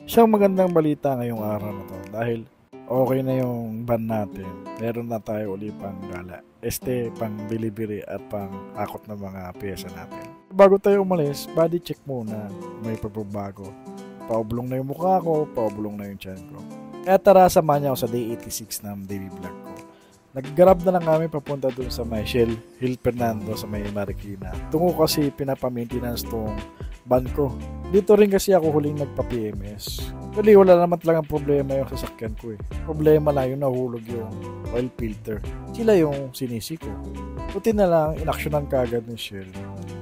Isang magandang balita ngayong araw na 'to dahil okay na yung van natin. Meron na tayo uli pang gala. Pang bili-bili at pang akot ng mga piyesa natin. Bago tayo umalis, body check muna. May pagbabago. Paublong na yung mukha ko, paublong na yung tiyan ko. Kaya tara, samahan niyo ako sa day 86 ng daily vlog ko. Nag-grab na lang kami papunta dun sa may Shell Hill Fernando sa may Marikina. Tungo kasi pinapa-maintenance tong van ko. Dito rin kasi ako huling nagpa-PMS. Actually, wala naman talagang problema yung sasakyan ko eh. Problema lang yung nahulog yung oil filter. Sila yung sinisi ko. Buti na lang, inaksyonan kaagad ng Shell.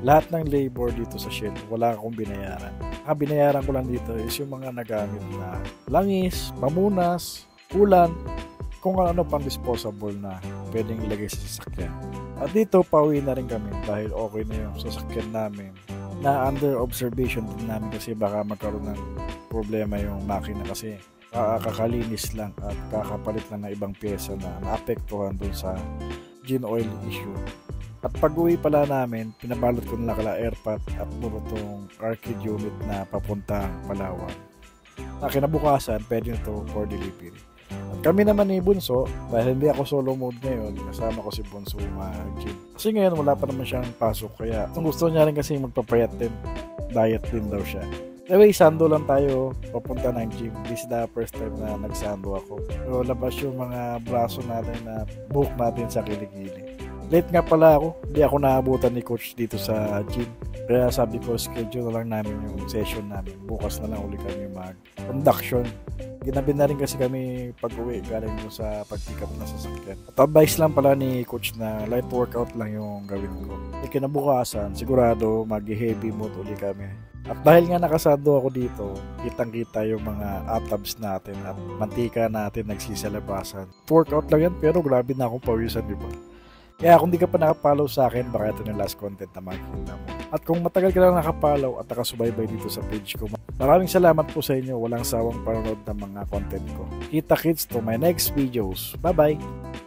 Lahat ng labor dito sa Shell, wala akong binayaran. Ang binayaran ko lang dito is yung mga nagamit na langis, pamunas, ulan, kung ano pang disposable na pwedeng ilagay sa sasakyan. At dito, pauwi na rin kami dahil okay na yung sasakyan namin. Na under observation din namin kasi baka magkaroon ng problema yung makina kasi kakalinis lang at kakapalit lang ng ibang pyesa na naapektuhan dun sa gin oil issue. At pag uwi pala namin, pinabalot ko na kala airpot at puro tong arcade unit na papuntang Palawan. Na kinabukasan, pwede nito for delivery. At kami naman ni Bunso, dahil hindi ako solo mode ngayon, kasama ko si Bunso mag-gym. Kasi ngayon wala pa naman siyang pasok, kaya kung gusto niya rin kasi magpapayat din, diet din daw siya. Anyway, sando lang tayo, papunta ng gym. This is the first time na nagsando ako. So, labas yung mga braso natin na buhok natin sa kilikili. Late nga pala ako, hindi ako naabutan ni coach dito sa gym. Kaya sabi ko, schedule na lang namin yung session namin. Bukas na lang uli kami mag-conduction. Ginabi na rin kasi kami pag-uwi galing mo sa pag-pick up na sasakyan. At advice lang pala ni coach na light workout lang yung gawin ko. Kinabukasan, sigurado mag-heavy mode uli kami. At dahil nga nakasado ako dito, kitang-kita yung mga abs natin at mantika natin nagsisalabasan. Workout lang yan pero grabe na akong pawisan, di ba? Kaya kung di ka pa nakapollow sa akin, baka ito yung last content na makikita mo. At kung matagal ka lang nakapollow at nakasubaybay dito sa page ko, maraming salamat po sa inyo. Walang sawang panonood ng mga content ko. Kita kits to my next videos. Bye-bye!